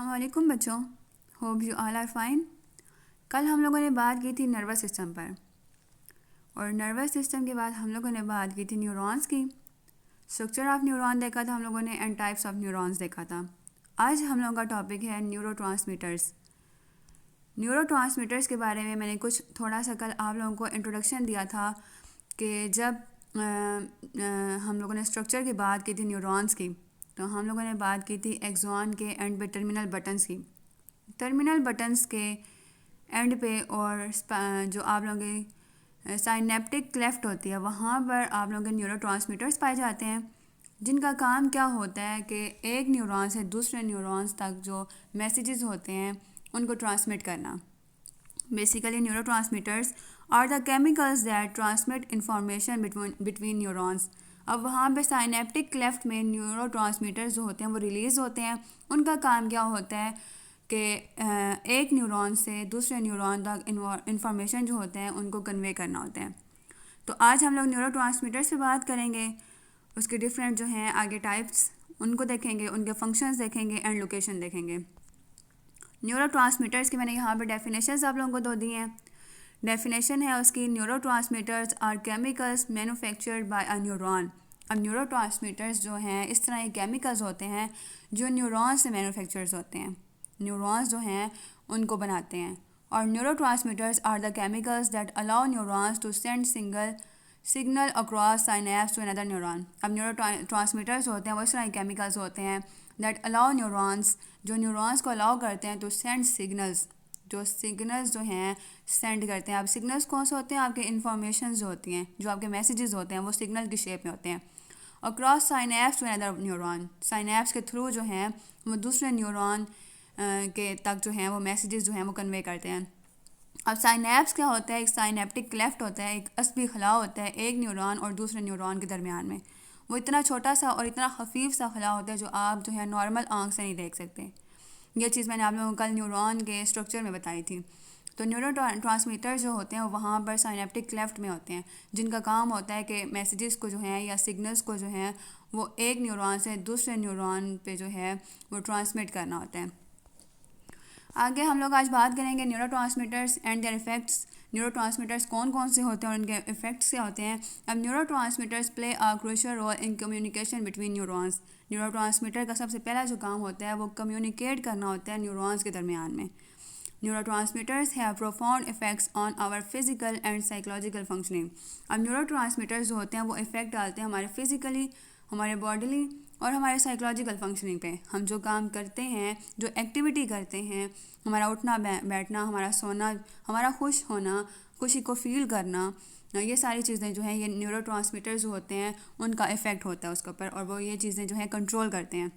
अस्सलामुअलैकुम बच्चों, hope you all are fine. कल हम लोगों ने बात की थी नर्वस सिस्टम पर, और नर्वस सिस्टम के बाद हम लोगों ने बात की थी न्यूरॉन्स की। स्ट्रक्चर ऑफ न्यूरॉन देखा था हम लोगों ने, एंड टाइप्स ऑफ न्यूरॉन्स देखा था। आज हम लोगों का टॉपिक है न्यूरोट्रांसमीटर्स। न्यूरोट्रांसमीटर्स के बारे में मैंने कुछ थोड़ा सा कल आप लोगों को इंट्रोडक्शन दिया था कि जब हम लोगों ने स्ट्रक्चर की बात की थी न्यूरॉन्स की, तो हम लोगों ने बात की थी एक्सॉन के एंड पे टर्मिनल बटन्स की। टर्मिनल बटन्स के एंड पे और जो आप लोगों की साइनेप्टिक क्लेफ्ट होती है, वहाँ पर आप लोगों के न्यूरोट्रांसमीटर्स पाए जाते हैं, जिनका काम क्या होता है कि एक न्यूरॉन से दूसरे न्यूरॉन्स तक जो मैसेजेस होते हैं उनको ट्रांसमिट करना। Basically neurotransmitters are the chemicals that transmit information between neurons. अब वहाँ पे साइनेप्टिक क्लेफ्ट में न्यूरोट्रांसमीटर्स जो होते हैं वो रिलीज़ होते हैं। उनका काम क्या होता है कि एक न्यूरॉन से दूसरे न्यूरॉन तक इंफॉर्मेशन जो होते हैं उनको कन्वे करना होता है। तो आज हम लोग न्यूरोट्रांसमीटर्स पे बात करेंगे, उसके डिफरेंट जो हैं आगे टाइप्स उनको देखेंगे, उनके फंक्शंस देखेंगे एंड लोकेशन देखेंगे। न्यूरोट्रांसमीटर्स की मैंने यहाँ पर डेफिनेशंस आप लोगों को दो दी हैं। डेफिनेशन है उसकी, neurotransmitters are chemicals manufactured by a neuron. अब न्यूरोट्रांसमीटर्स जो हैं इस तरह के केमिकल्स होते हैं जो न्यूरॉन से मैन्युफैक्चर्स होते हैं, न्यूरॉन्स जो हैं उनको बनाते हैं। और neurotransmitters are the chemicals that allow neurons to send signal across synapse to another neuron. अब न्यूरोट्रांसमीटर्स होते हैं वो इस तरह के केमिकल्स होते हैं दैट अलाउ न्यूरॉन्स, जो न्यूरॉन्स को अलाउ करते हैं टू सेंड सिग्नल्स, जो सिग्नल्स जो हैं सेंड करते हैं। अब सिग्नल्स कौन से होते हैं? आपके इन्फॉर्मेशन जो होती हैं, जो आपके मैसेजेस होते हैं वो सिग्नल की शेप में होते हैं। Across synapse to another neuron, synapse के थ्रू जो हैं वो दूसरे न्यूरॉन के तक जो हैं वो मैसेजेस जो हैं वो कन्वे करते हैं। अब साइनेप्स क्या होता है? एक साइनेप्टिक क्लेफ्ट होता है, एक असबी खला होता है एक न्यूरॉन और दूसरे न्यूरॉन के दरमियान में। वो इतना छोटा सा और इतना खफीफ सा खला होता है जो आप जो है नॉर्मल आंख से नहीं देख सकते। ये चीज़ मैंने आप लोगों को कल न्यूरॉन के स्ट्रक्चर में बताई थी। तो न्यूरोट्रांसमीटर जो होते हैं वो वहाँ पर साइनेप्टिक क्लेफ्ट में होते हैं, जिनका काम होता है कि मैसेजेस को जो है या सिग्नल्स को जो है वो एक न्यूरॉन से दूसरे न्यूरॉन पे जो है वो ट्रांसमिट करना होता है। आगे हम लोग आज बात करेंगे neurotransmitters and their effects. Neurotransmitters कौन कौन से होते हैं और उनके इफ़ेक्ट्स क्या होते हैं। अब neurotransmitters play a crucial role in communication between neurons. Neurotransmitter का सबसे पहला जो काम होता है वो कम्युनिकेट करना होता है न्यूरॉन्स के दरमियान में। Neurotransmitters have profound effects on our physical and psychological functioning. अब न्यूरोट्रांसमीटर्स जो होते हैं वो इफ़ेक्ट डालते हैं हमारे फिजिकली, हमारे बॉडीली और हमारे साइकोलॉजिकल फंक्शनिंग पे। हम जो काम करते हैं, जो एक्टिविटी करते हैं, हमारा उठना बैठना, हमारा सोना, हमारा खुश होना, खुशी को फील करना, ये सारी चीज़ें जो हैं ये न्यूरोट्रांसमीटर्स जो होते हैं उनका इफ़ेक्ट होता है उसके ऊपर, और वो ये चीज़ें जो हैं कंट्रोल करते हैं।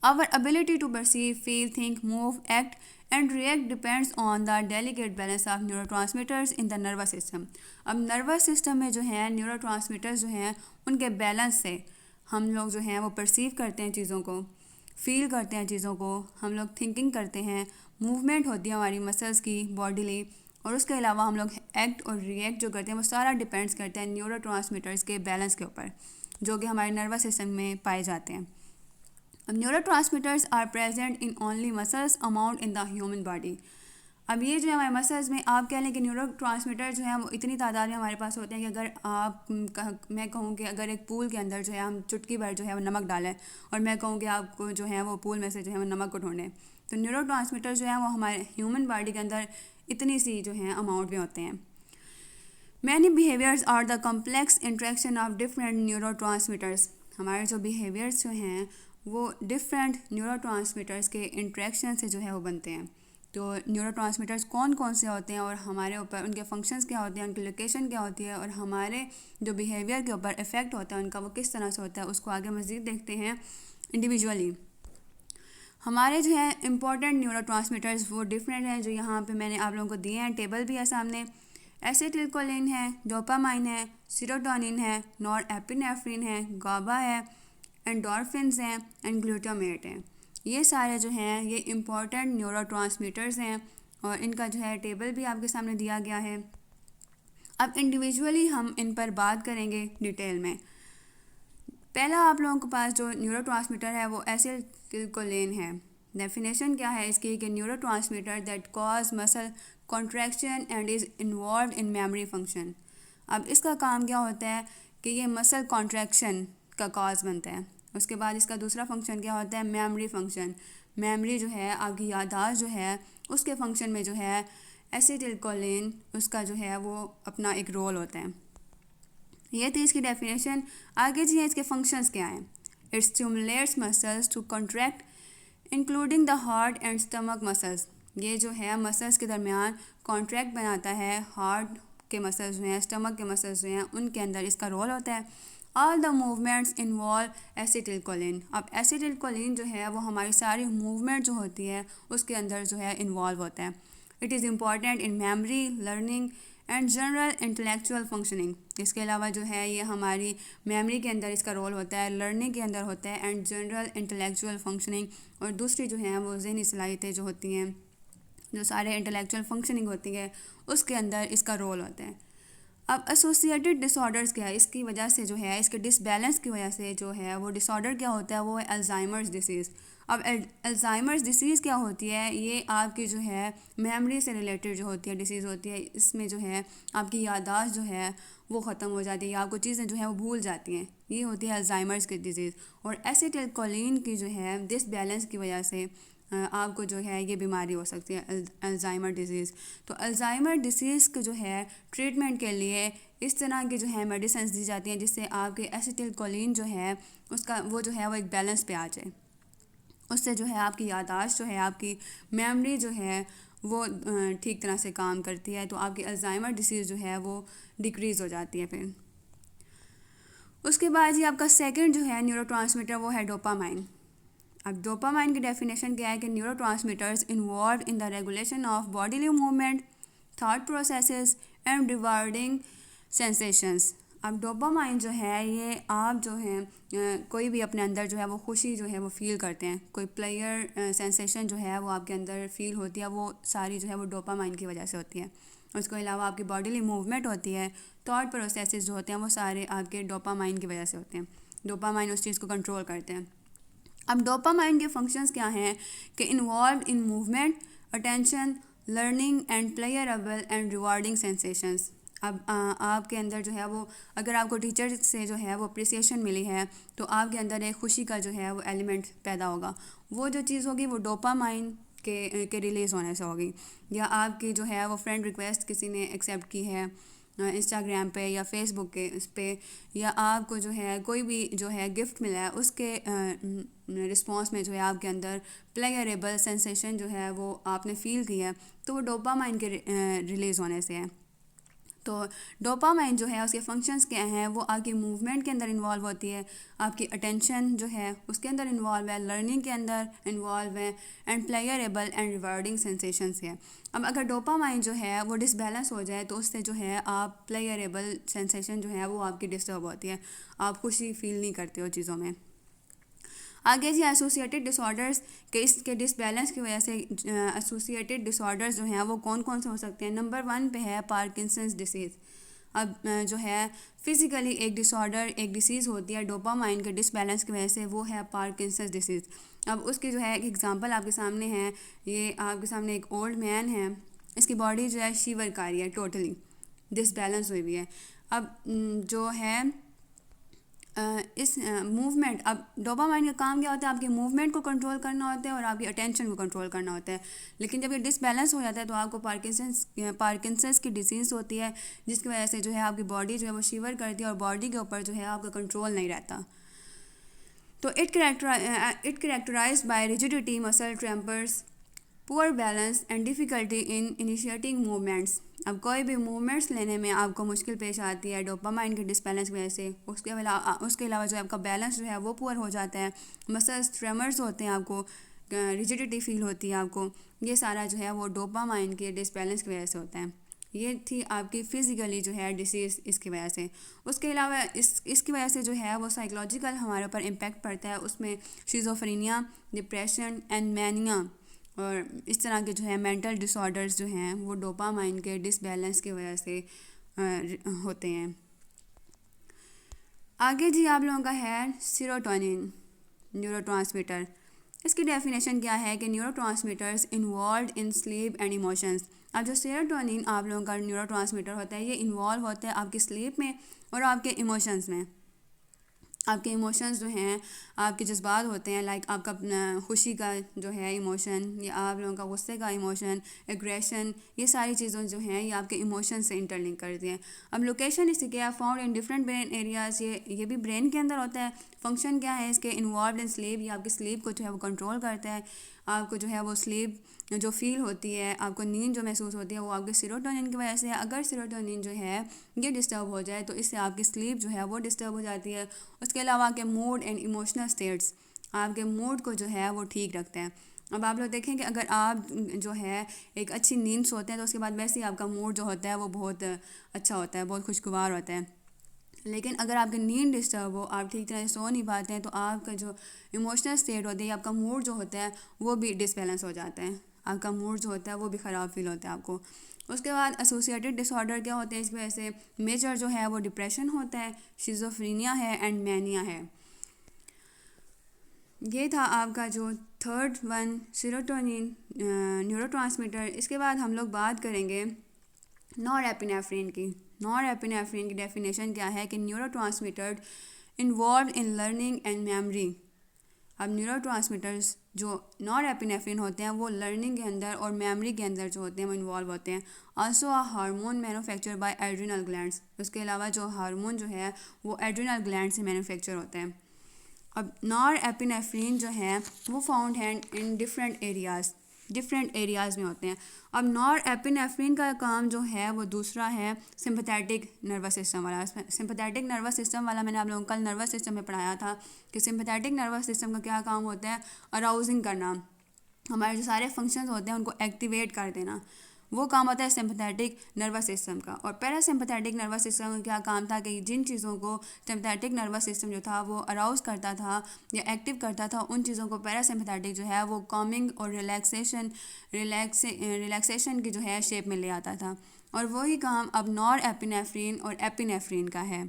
Our ability to perceive, feel, think, move, act and react depends on the delicate balance of neurotransmitters in the nervous system. अब nervous system में जो है neurotransmitters जो हैं उनके बैलेंस से हम लोग जो हैं वो परसीव करते हैं चीज़ों को, फील करते हैं चीज़ों को, हम लोग थिंकिंग करते हैं, मूवमेंट होती है हमारी मसल्स की बॉडीली, और उसके अलावा हम लोग एक्ट और रिएक्ट जो करते हैं वो सारा डिपेंड्स करते हैं न्यूरोट्रांसमीटर्स के बैलेंस के ऊपर, जो कि हमारे नर्वस सिस्टम में पाए जाते हैं। Neurotransmitters are present in only muscles amount in the human body. अब ये जो है हमारे मसल्स में, आप कह लें कि न्यूरोट्रांसमीटर जो है वो इतनी तादाद में हमारे पास होते हैं कि अगर आप मैं कहूँ कि अगर एक पूल के अंदर जो है हम चुटकी भर जो है वो नमक डालें और मैं कहूँ कि आपको जो है वो पूल में से जो है वो नमक को ढूंढें, तो न्यूरोट्रांसमीटर जो है वो हमारे ह्यूमन बॉडी के अंदर इतनी सी जो है अमाउंट में होते हैं। Many behaviours are the complex interaction of different neurotransmitters. हमारे जो बिहेवियर्स जो हैं वो डिफरेंट न्यूरोट्रांसमीटर्स के इंट्रैक्शन से जो है वो बनते हैं। तो न्यूरोट्रांसमीटर्स कौन कौन से होते हैं और हमारे ऊपर उनके फंक्शंस क्या होते हैं, उनकी लोकेशन क्या होती है और हमारे जो बिहेवियर के ऊपर इफ़ेक्ट होता है उनका वो किस तरह से होता है, उसको आगे मज़ीद देखते हैं इंडिविजुअली। हमारे जो है इंपॉर्टेंट न्यूरोट्रांसमीटर्स वो डिफरेंट हैं, जो यहाँ पे मैंने आप लोगों को दिए हैं, टेबल भी है सामने। एसिटिलकोलिन है, डोपामाइन है, सीरोटोनिन है, नॉरएपिनेफ्रिन है, गाबा है, एंडोर्फिन्स हैं एंड ग्लूटामेट हैं। ये सारे जो हैं ये इंपॉर्टेंट न्यूरोट्रांसमीटर्स हैं और इनका जो है टेबल भी आपके सामने दिया गया है। अब इंडिविजुअली हम इन पर बात करेंगे डिटेल में। पहला आप लोगों के पास जो न्यूरोट्रांसमीटर है वो एसिटिलकोलिन है, डेफिनेशन क्या है इसकी कि neurotransmitter that cause muscle contraction and is involve in memory function. अब इसका काम क्या होता है कि ये मसल कॉन्ट्रैक्शन का कॉज बनता है। उसके बाद इसका दूसरा फंक्शन क्या होता है, मेमोरी फंक्शन। मेमोरी जो है आपकी याददाश्त जो है उसके फंक्शन में जो है एसिटिलकोलिन उसका जो है वो अपना एक रोल होता है। ये थी इसकी डेफिनेशन। आगे जी है इसके फंक्शंस क्या हैं। It stimulates muscles to contract including the heart and stomach muscles. ये जो है मसल्स के दरमियान कॉन्ट्रैक्ट बनाता है। हार्ट के मसल्स जो हैं, स्टमक के मसल्स जो हैं, उनके अंदर इसका रोल होता है। All the movements involve acetylcholine. अब एसिटिलकोलिन जो है वो हमारी सारी मूवमेंट जो होती है उसके अंदर जो है इन्वॉल्व होता है। It is important in memory, learning and general intellectual functioning. इसके अलावा जो है ये हमारी मेमोरी के अंदर इसका रोल होता है, लर्निंग के अंदर होता है एंड जनरल इंटेलेक्चुअल फंक्शनिंग। और दूसरी जो है वो जहनी सलाहियतें जो होती हैं, जो सारे इंटेलेक्चुअल फंक्शनिंग होती है उसके अंदर इसका रोल होता है। अब एसोसिएटेड डिसऑर्डर्स क्या है, इसकी वजह से जो है इसके डिसबैलेंस की वजह से जो है वो डिसऑर्डर क्या होता है, वो है अल्जाइमर्स डिसीज़। अब अल्जाइमर्स डिसीज़ क्या होती है, ये आपकी जो है मेमोरी से रिलेटेड जो होती है डिसीज़ होती है। इसमें जो है आपकी याददाश्त जो है वो ख़त्म हो जाती है, आपको चीज़ें जो है वो भूल जाती हैं। ये होती है अल्जाइमर्स की डिजीज़। और एसिटिलकोलिन की जो है डिसबैलेंस की वजह से आपको जो है ये बीमारी हो सकती है अल्जाइमर डिजीज़। तो अल्जाइमर डिसीज़ को जो है ट्रीटमेंट के लिए इस तरह की जो है मेडिसिन दी जाती हैं जिससे आपके एसिटिलकोलिन जो है उसका वो जो है वो एक बैलेंस पे आ जाए। उससे जो है आपकी याददाश्त जो है, आपकी मेमोरी जो है वो ठीक तरह से काम करती है। तो आपकी अल्जाइमर डिसीज़ जो है वो डिक्रीज़ हो जाती है। फिर उसके बाद ही आपका सेकंड जो है न्यूरोट्रांसमीटर वो है डोपामाइन। अब डोपामाइन की डेफिनेशन क्या है कि neurotransmitters involve in the regulation of bodily movement, thought processes and rewarding sensations. अब डोपामाइन जो है ये आप जो है कोई भी अपने अंदर जो है वो खुशी जो है वो फील करते हैं, कोई प्लेयर सेंसेशन जो है वो आपके अंदर फील होती है, वो सारी जो है वो डोपामाइन की वजह से होती है। उसके अलावा आपकी बॉडीली मूवमेंट होती है, थॉट प्रोसेसेस जो होते हैं वो सारे आपके डोपामाइन की वजह से होते हैं। डोपामाइन उस चीज़ को कंट्रोल करते हैं। अब डोपामाइन के फंक्शंस क्या हैं कि involve in movement, attention, learning and pleasurable and rewarding sensations. अब आपके अंदर जो है वो अगर आपको टीचर से जो है वो अप्रिसिएशन मिली है तो आपके अंदर एक खुशी का जो है वो एलिमेंट पैदा होगा। वो जो चीज़ होगी वो डोपामाइन के रिलीज़ होने से होगी। या आपकी जो है वो फ्रेंड रिक्वेस्ट किसी ने एक्सेप्ट की है इंस्टाग्राम पे या फेसबुक के उस पर, या आपको जो है कोई भी जो है गिफ्ट मिला है उसके रिस्पॉन्स में जो है आपके अंदर प्लेयरेबल सेंसेशन जो है वो आपने फ़ील किया है, तो वो डोपामाइन के रिलीज़ होने से है। तो डोपामाइन जो है उसके फंक्शंस क्या हैं, वो आपकी मूवमेंट के अंदर इन्वॉल्व होती है, आपकी अटेंशन जो है उसके अंदर इन्वॉल्व है, लर्निंग के अंदर इन्वॉल्व है and pleasurable and rewarding sensations है। अब अगर डोपामाइन जो है वो डिसबैलेंस हो जाए तो उससे जो है आप प्लेयरेबल सेंसेशन जो है वो आपकी डिस्टर्ब होती है, आप खुशी फील नहीं करते हो चीज़ों में। आगे जी एसोसिएटेड डिसऑर्डर्स के इसके डिसबैलेंस की वजह से एसोसिएटेड डिसऑर्डर्स जो हैं वो कौन कौन से हो सकते हैं। नंबर 1 पे है पार्किंसंस डिसीज़। अब जो है फिज़िकली एक डिसऑर्डर एक डिसीज़ होती है डोपामाइन के डिसबैलेंस की वजह से, वो है पार्किंसंस डिसीज़। अब उसकी जो है एक एग्जांपल आपके सामने है, ये आपके सामने एक ओल्ड मैन है, इसकी बॉडी जो है शिवर कर रही है, टोटली डिसबैलेंस हुई हुई है। अब जो है इस मूवमेंट, अब डोपामाइन का काम क्या होता है, आपकी मूवमेंट को कंट्रोल करना होता है और आपकी अटेंशन को कंट्रोल करना होता है। लेकिन जब ये डिसबैलेंस हो जाता है तो आपको पार्किंसंस की डिसीज़ होती है, जिसकी वजह से जो है आपकी बॉडी जो है वो शिवर करती है और बॉडी के ऊपर जो है आपका कंट्रोल नहीं रहता। तो it characterized by rigidity, muscle tremors, poor balance and difficulty in initiating movements. अब कोई भी मूवमेंट्स लेने में आपको मुश्किल पेश आती है डोपामाइन के डिसबैलेंस की वजह से। उसके अलावा जो आपका बैलेंस जो है वो पुअर हो जाता है, मसल्स ट्रेमर्स होते हैं, आपको रिजिडिटी फील होती है आपको। ये सारा जो है वो डोपामाइन के डिसबैलेंस की वजह से होता है। ये थी आपकी फ़िज़िकली जो है डिसीज़ इसकी वजह से। उसके अलावा इसकी वजह से जो है वो साइकोलॉजिकल हमारे ऊपर इम्पेक्ट पड़ता है। उसमें शिज़ोफ्रेनिया, डिप्रेशन एंड मैनिया और इस तरह के जो है मेंटल डिसऑर्डर्स जो हैं वो डोपामाइन के डिसबैलेंस की वजह से होते हैं। आगे जी आप लोगों का है सीरोटोनिन न्यूरोट्रांसमीटर। इसकी डेफिनेशन क्या है कि neurotransmitters involve in sleep and emotions. अब जो सेरोटोनिन आप लोगों का न्यूरोट्रांसमीटर होता है ये इन्वॉल्व होता है आपकी स्लीप में और आपके इमोशंस में। आपके इमोशंस जो हैं, आपके जज्बात होते हैं, लाइक आपका खुशी का जो है इमोशन, या आप लोगों का गुस्से का इमोशन, एग्रेशन, ये सारी चीज़ें जो हैं ये आपके इमोशन से इंटरलिंक करती हैं। अब लोकेशन इसकी क्या है, found in different brain areas, ये भी ब्रेन के अंदर होता है। फंक्शन क्या है इसके, इन्वॉल्व इन स्लीप, ये आपकी स्लीप को जो है वो कंट्रोल करता है। आपको जो है वो स्लीप जो फील होती है, आपको नींद जो महसूस होती है वो आपके सेरोटोनिन की वजह से है। अगर सेरोटोनिन जो है ये डिस्टर्ब हो जाए तो इससे आपकी स्लीप जो है वो डिस्टर्ब हो जाती है। उसके अलावा आपके मूड एंड इमोशनल स्टेट्स आपके मूड को जो है वो ठीक रखते हैं। अब आप लोग देखें कि अगर आप जो है एक अच्छी नींद सोते हैं तो उसके बाद वैसे ही आपका मूड जो होता है वो बहुत अच्छा होता है, बहुत खुशगवार होता है। लेकिन अगर आपकी नींद डिस्टर्ब हो, आप ठीक तरह से सो नहीं पाते हैं, तो आपका जो इमोशनल स्टेट होती है, आपका मूड जो होता है वो भी डिसबैलेंस हो जाता है। आपका मूड जो होता है वो भी ख़राब फील होता है आपको। उसके बाद एसोसिएटेड डिसऑर्डर क्या होते हैं इसकी वजह से, मेजर जो है वो डिप्रेशन होता है, शिज़ोफ्रेनिया है एंड मैनिया है। ये था आपका जो थर्ड वन सेरोटोनिन न्यूरोट्रांसमीटर। इसके बाद हम लोग बात करेंगे नॉरएपिनेफ्रिन की। नॉरएपिनेफ्रिन की डेफिनेशन क्या है कि neurotransmitter involve in learning and memory. अब न्यूरोट्रांसमीटर्स जो नॉरएपिनेफ्रिन होते हैं वो लर्निंग के अंदर और मेमोरी के अंदर जो होते हैं वो इन्वॉल्व होते हैं। Also a hormone manufacture by adrenal glands. उसके अलावा जो हार्मोन जो है वो एड्रिनल ग्लैंड से मैन्युफैक्चर होते हैं। अब नॉरएपिनेफ्रिन जो है वो फाउंड है इन डिफरेंट एरियाज़ में होते हैं। अब नॉरएपिनेफ्रिन का काम जो है वो दूसरा है सिंपैथेटिक नर्वस सिस्टम वाला। सिंपैथेटिक नर्वस सिस्टम वाला मैंने आप लोगों को कल नर्वस सिस्टम में पढ़ाया था कि सिंपैथेटिक नर्वस सिस्टम का क्या काम होता है, अराउजिंग करना, हमारे जो सारे फंक्शंस होते हैं उनको एक्टिवेट कर देना, वो काम होता है सिंपैथेटिक नर्वस सिस्टम का। और पैरासिम्पैथेटिक नर्वस सिस्टम का क्या काम था कि जिन चीज़ों को सिंपैथेटिक नर्वस सिस्टम जो था वो अराउज करता था या एक्टिव करता था, उन चीज़ों को पैरासिम्पैथेटिक जो है वो कॉमिंग और रिलैक्सेशन की जो है शेप में ले आता था। और वही काम अब नॉरएपिनेफ्रिन और एपिनेफ्रिन का है।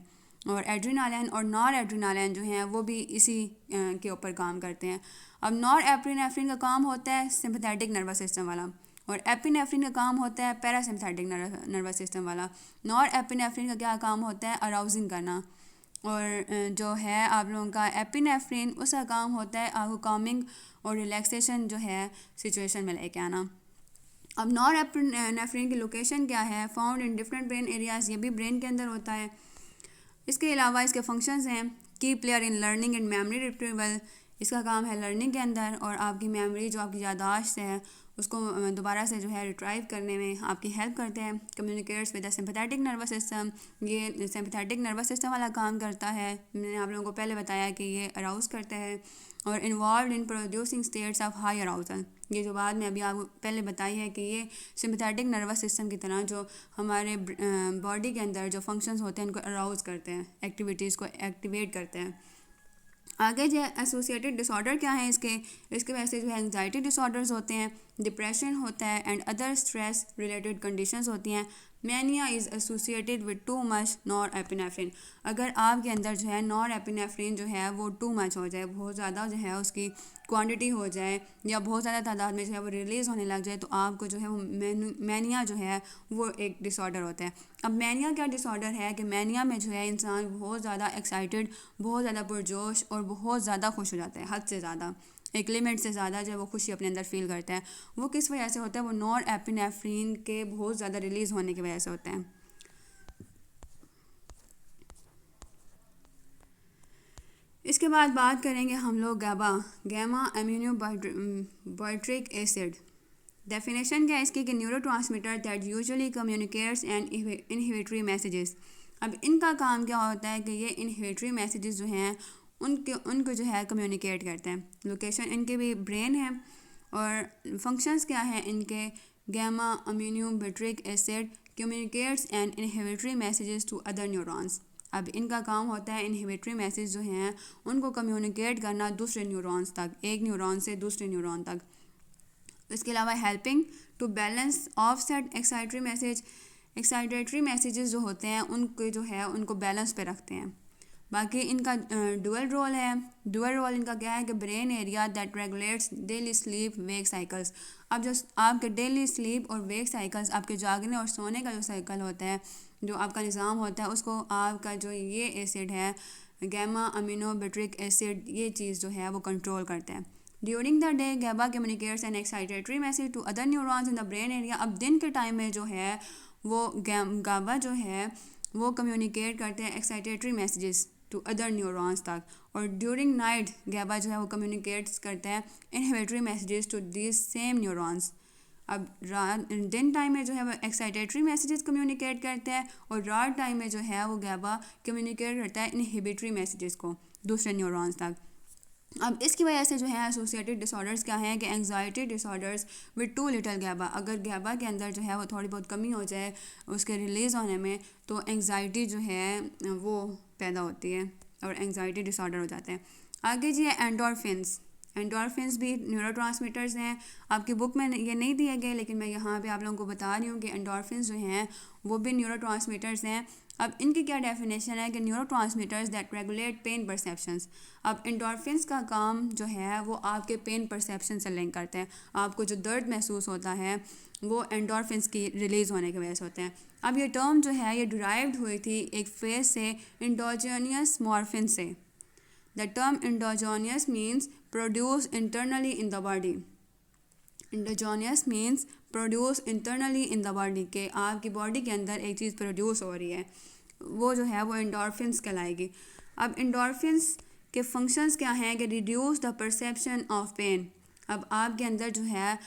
और एड्रेनालिन और नॉरएड्रेनालिन जो हैं वो भी इसी के ऊपर काम करते हैं। अब नॉरएपिनेफ्रिन का काम होता है सिंपैथेटिक नर्वस सिस्टम वाला और एपिनेफ्रिन का काम होता है पैरासिम्पैथेटिक नर्वस सिस्टम वाला। नॉरएपिनेफ्रिन का क्या काम होता है, अराउजिंग करना। और जो है आप लोगों का एपिनेफ्रिन, उसका काम होता है आपको कामिंग और रिलैक्सेशन जो है सिचुएशन में लेके आना। अब नॉरएपिनेफ्रिन की लोकेशन क्या है, found in different brain areas, ये भी ब्रेन के अंदर होता है। इसके अलावा इसके फंक्शंस हैं की player in learning and memory retrieval, इसका काम है लर्निंग के अंदर और आपकी मेमोरी जो आपकी याददाश्त है उसको दोबारा से जो है रिट्राइव करने में आपकी हेल्प करते हैं। Communicates with the sympathetic nervous system, ये सिंपैथेटिक नर्वस सिस्टम वाला काम करता है। मैंने आप लोगों को पहले बताया कि ये अराउज करता है और involve in producing states of high arousal, ये जो बाद में अभी आपको पहले बताई है कि ये सिंपैथेटिक नर्वस सिस्टम की तरह जो हमारे बॉडी के अंदर जो फंक्शंस होते हैं उनको अराउज करते हैं, एक्टिविटीज़ को एक्टिवेट करते हैं। आगे जो एसोसिएटेड डिसऑर्डर क्या है इसके वजह से जो है एंजाइटी डिसऑर्डर्स होते हैं, डिप्रेशन होता है and other stress related conditions होती हैं। Mania is associated with too much norepinephrine. अगर आपके अंदर जो है नॉरएपिनेफ्रिन जो है वो टू मच हो जाए, बहुत ज़्यादा जो है उसकी क्वांटिटी हो जाए या बहुत ज़्यादा तादाद में जो है वो रिलीज़ होने लग जाए, तो आपको जो है वो मैनिया जो है वो एक डिसऑर्डर होता है। अब मैनिया क्या डिसऑर्डर है कि मैनिया में जो है इंसान बहुत ज़्यादा एक्साइटेड, बहुत ज़्यादा पुरजोश और बहुत ज़्यादा खुश हो जाता है, हद से ज़्यादा, एक लिमिट से ज़्यादा जो है वो खुशी अपने अंदर फील करता है। वो किस वजह से होता है, वो नॉरएपिनेफ्रिन के बहुत ज़्यादा रिलीज़ होने की वजह से होता है। इसके बाद बात करेंगे हम लोग गैमा एमिनो बायोट्रिक एसिड। डेफिनेशन क्या है इसकी कि neurotransmitter that usually communicates and inhibitory messages. अब इनका काम क्या होता है कि ये इनहिबिटरी मैसेजेस जो हैं उनको जो है कम्युनिकेट करते हैं। लोकेशन इनके भी ब्रेन है और फंक्शंस क्या हैं इनके, gamma amino butyric acid communicates and inhibitory messages to other neurons. अब इनका काम होता है इनहिबिटरी मैसेज जो हैं उनको कम्युनिकेट करना दूसरे न्यूरॉन्स तक, एक न्यूरॉन से दूसरे न्यूरॉन तक। इसके अलावा helping to balance offset excitatory messages जो होते हैं उनको जो है उनको बैलेंस पे रखते हैं। बाकी इनका डुअल रोल है। डुअल रोल इनका क्या है कि brain area that regulates daily sleep wake cycles. अब जो आपके डेली स्लीप और वेक साइकिल्स, आपके जागने और सोने का जो साइकिल होता है, जो आपका निज़ाम होता है, उसको आपका जो ये एसिड है गैमा अमीनोबेट्रिक एसिड, ये चीज़ जो है वो कंट्रोल करता है। During the day GABA communicates an excitatory message to other neurons in the brain area. अब दिन के टाइम में जो है वो गाबा जो है वो कम्युनिकेट करते हैं excitatory messages to other neurons तक, और ड्यूरिंग नाइट गैबा जो है वो कम्युनिकेट्स करते हैं inhibitory messages to this same neurons. अब दिन टाइम में जो है वो एक्साइटेटरी मैसेजेस कम्युनिकेट करते हैं, और रात टाइम में जो है वो गैबा कम्युनिकेट करता है इनहिबिटरी मैसेजेस को दूसरे न्यूरॉन्स तक। अब इसकी वजह से जो है एसोसिएटेड डिसऑर्डर्स क्या हैं कि anxiety disorders with two little गैबा। अगर गैबा के अंदर जो है वो थोड़ी बहुत कमी हो जाए उसके रिलीज़ होने में, तो एंग्जाइटी जो है वो पैदा होती है और एंग्जाइटी डिसऑर्डर हो जाते हैं। आगे जी है एंडोर्फिन्स। एंडोर्फिन्स भी न्यूरोट्रांसमीटर्स हैं। आपकी बुक में ये नहीं दिए गए, लेकिन मैं यहाँ पे आप लोगों को बता रही हूँ कि एंडोर्फिन्स जो हैं वो भी न्यूरोट्रांसमीटर्स हैं। अब इनकी क्या डेफिनेशन है कि neurotransmitters that regulate pain perceptions. अब एंडोर्फिन्स का काम जो है वो आपके पेन परसेप्शन से लिंक करते हैं। आपको जो दर्द महसूस होता है वो एंडोर्फिन्स की रिलीज़ होने की वजह से होते हैं। अब ये टर्म जो है ये डिराइव्ड हुई थी एक फेज से, इंडोजेनियस मॉर्फिन से। The term endogenous means produce internally in the body. Endogenous means produce internally in the body, के आपकी बॉडी के अंदर एक चीज़ प्रोड्यूस हो रही है, वो जो है वो एंडोर्फिन्स कहलाएगी। अब एंडोर्फिन्स के फंक्शंस क्या हैं कि reduce the perception of pain. अब आपके अंदर जो है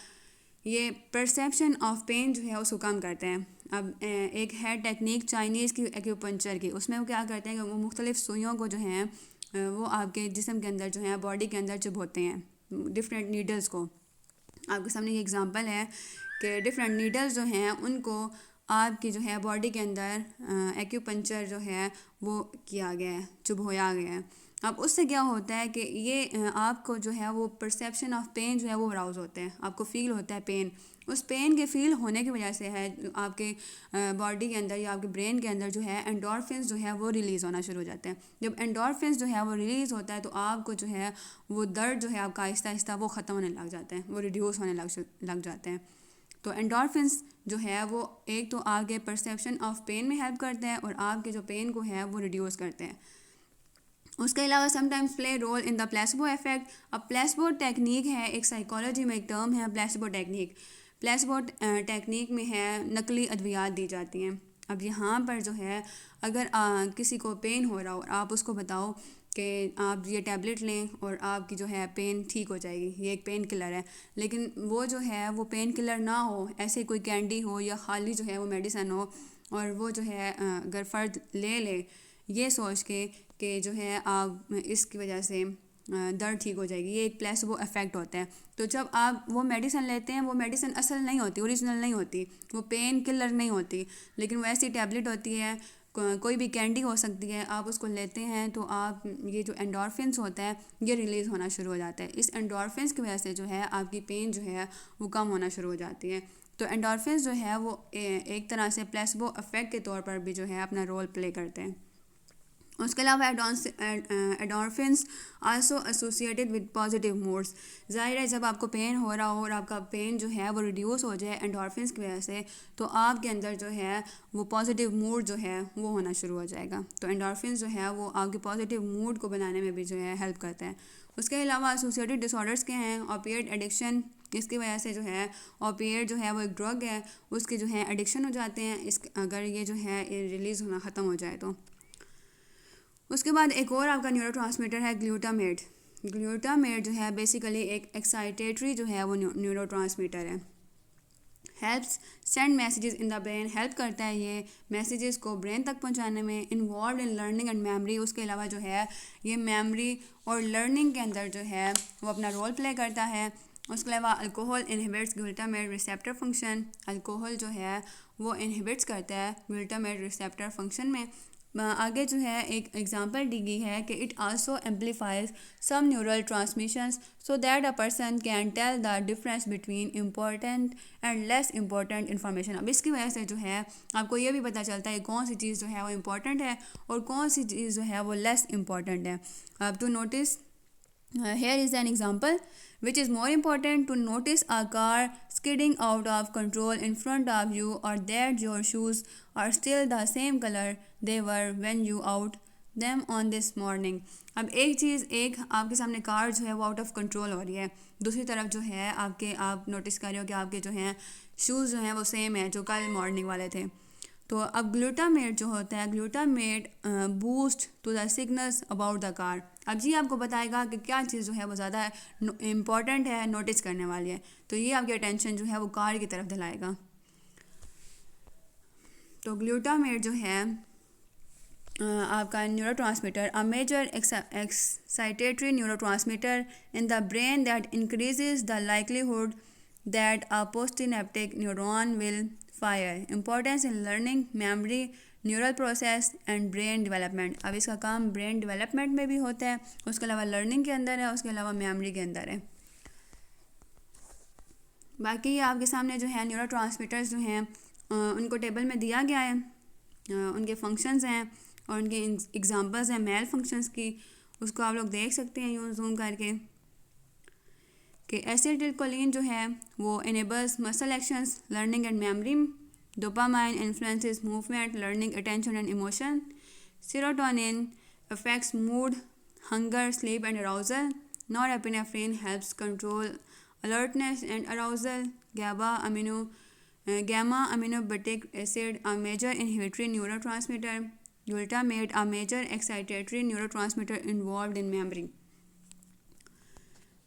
ये परसेप्शन ऑफ पेन जो है उसको कम करते हैं। अब एक है टेक्निक चाइनीज़ की एक्यूपंक्चर की, उसमें वो क्या करते हैं कि वो मुख्तलिफ़ सुइयों को जो हैं वो आपके जिस्म के अंदर जो है बॉडी के अंदर चुभोते हैं, डिफरेंट नीडल्स को। आपके सामने ये एग्जांपल है कि डिफरेंट नीडल्स जो हैं उनको आपकी जो है बॉडी के अंदर एक्यूपंक्चर जो है वो किया गया है, चुभोया गया है। अब उससे क्या होता है कि ये आपको जो है वो परसेप्शन ऑफ पेन जो है वो अराउज होते हैं, आपको फ़ील होता है पेन। उस पेन के फ़ील होने की वजह से है आपके बॉडी के अंदर या आपके ब्रेन के अंदर जो है एंडोर्फिन्स जो है वो रिलीज़ होना शुरू हो जाते हैं। जब एंडोर्फिन्स जो है वो रिलीज़ होता है तो आपको जो है वो दर्द जो है आपका आहिस्ता आहिस्ता वो ख़त्म होने लग जाते हैं, वो रिड्यूस होने लग जाते हैं। तो एंडोर्फिन्स जो है वो एक तो आपके परसेप्शन ऑफ पेन में हेल्प करते हैं और आपके जो पेन को है वो रिड्यूस करते हैं। उसके अलावा sometimes play role in the placebo effect. अब प्लेसिबो टेक्निक है, एक साइकोलॉजी में एक टर्म है प्लेसिबो टेक्निक। प्लेसिबो टेक्निक में है नकली अद्वियात दी जाती हैं। अब यहाँ पर जो है अगर किसी को पेन हो रहा हो और आप उसको बताओ कि आप ये टैबलेट लें और आपकी जो है पेन ठीक हो जाएगी, ये एक पेन किलर है, लेकिन वो जो है वो पेन किलर ना हो, ऐसे कोई कैंडी हो या खाली जो है वो मेडिसन हो, और वो जो है अगर फ़र्द ले ये सोच के कि जो है आप इसकी वजह से दर्द ठीक हो जाएगी, ये एक प्लेसिबो इफेक्ट होता है। तो जब आप वो मेडिसिन लेते हैं वो मेडिसिन असल नहीं होती, ओरिजिनल नहीं होती, वो पेन किलर नहीं होती, लेकिन वो ऐसी टैबलेट होती है, कोई भी कैंडी हो सकती है, आप उसको लेते हैं तो आप ये जो एंडोर्फिन्स होता है ये रिलीज़ होना शुरू हो जाता है। इस एंडोर्फिन्स की वजह से जो है आपकी पेन जो है वो कम होना शुरू हो जाती है। तो एंडोर्फिन्स जो है वो एक तरह से प्लेसिबो इफेक्ट के तौर पर भी जो है अपना रोल प्ले करते हैं। उसके अलावा endorphins also associated with positive moods. ज़ाहिर है जब आपको पेन हो रहा हो और आपका पेन जो है वो रिड्यूस हो जाए एंडोर्फिन्स की वजह से, तो आपके अंदर जो है वो पॉजिटिव मूड जो है वो होना शुरू हो जाएगा। तो एंडोर्फिन्स जो है वो आपके पॉजिटिव मूड को बनाने में भी जो है हेल्प करते हैं। उसके अलावा एसोसिएटेड डिसऑर्डर्स के हैं ओपिएट एडिक्शन। इसकी वजह से जो है ओपिएट जो है वो एक ड्रग है, उसके जो है एडिक्शन हो जाते हैं इस अगर ये जो है रिलीज़ होना ख़त्म हो जाए तो। उसके बाद एक और आपका न्यूरोट्रांसमीटर है ग्लूटामेट। ग्लूटामेट जो है बेसिकली एक एक्साइटेटरी जो है वो न्यूरोट्रांसमीटर है। Helps send messages in the brain, help करता है ये मैसेजेस को ब्रेन तक पहुंचाने में। Involve in learning and memory, उसके अलावा जो है ये मेमोरी और लर्निंग के अंदर जो है वो अपना रोल प्ले करता है। उसके अलावा alcohol inhibits glutamate receptor function. Alcohol जो है वो इनहिबिट्स करता है ग्लूटामेट रिसेप्टर फंक्शन में। आगे जो है एक एग्जांपल दी गई है कि it also amplifies some neural transmissions so that a person can tell the difference between important and less important information. अब इसकी वजह से जो है आपको ये भी पता चलता है कौन सी चीज़ जो है वो इम्पॉर्टेंट है और कौन सी चीज़ जो है वो लेस इम्पॉर्टेंट है। अब to notice here is an example which is more important to notice a car skidding out of control in front of you or that your shoes are still the same color they were when you out them on this morning। अब एक चीज़ एक आपके सामने car जो है वो out of control हो रही है, दूसरी तरफ जो है आप नोटिस कर रहे हो कि आपके जो हैं शूज़ जो हैं वो सेम है जो कल मॉर्निंग वाले थे। तो अब ग्लूटामेट जो होता है, glutamate boost to the signals about the car. अब जी आपको बताएगा कि क्या चीज़ जो है वो ज़्यादा इम्पॉर्टेंट है, नोटिस करने वाली है, तो ये आपकी अटेंशन जो है वो कार की तरफ दिलाएगा। तो ग्लूटामेट जो है आपका neurotransmitter, a major excitatory neurotransmitter in the brain that increases the likelihood that a postsynaptic neuron will fire. Importance in learning, memory, neural process and brain development. अब इसका काम ब्रेन डेवलपमेंट में भी होता है, उसके अलावा लर्निंग के अंदर है, उसके अलावा मेमोरी के अंदर है। बाकी आपके सामने जो है न्यूरोट्रांसमीटर्स जो हैं उनको टेबल में दिया गया है, उनके फंक्शंस हैं और उनके एग्जांपल्स हैं मेल फंक्शंस की, उसको आप लोग देख सकते हैं यूँ जूम करके कि एसिटिलकोलिन जो है वो enables muscle actions, learning and memory. Dopamine influences movement, learning, attention and emotion. Serotonin affects mood, hunger, sleep and arousal. Norepinephrine helps control alertness and arousal. Gamma aminobutyric acid, a major inhibitory neurotransmitter. Glutamate, a major excitatory neurotransmitter involved in memory.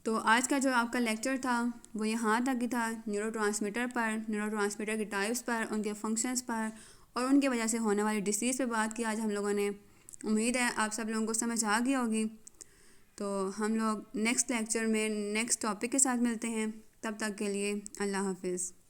तो आज का जो आपका lecture था वो यहाँ तक ही था, न्यूरोट्रांसमीटर पर, न्यूरोट्रांसमीटर के टाइप्स पर, उनके फंक्शंस पर और उनके वजह से होने वाली डिसीज़ पे बात की आज हम लोगों ने। उम्मीद है आप सब लोगों को समझ आ गई होगी। तो हम लोग नेक्स्ट लेक्चर में नेक्स्ट टॉपिक के साथ मिलते हैं, तब तक के लिए अल्लाह हाफिज़।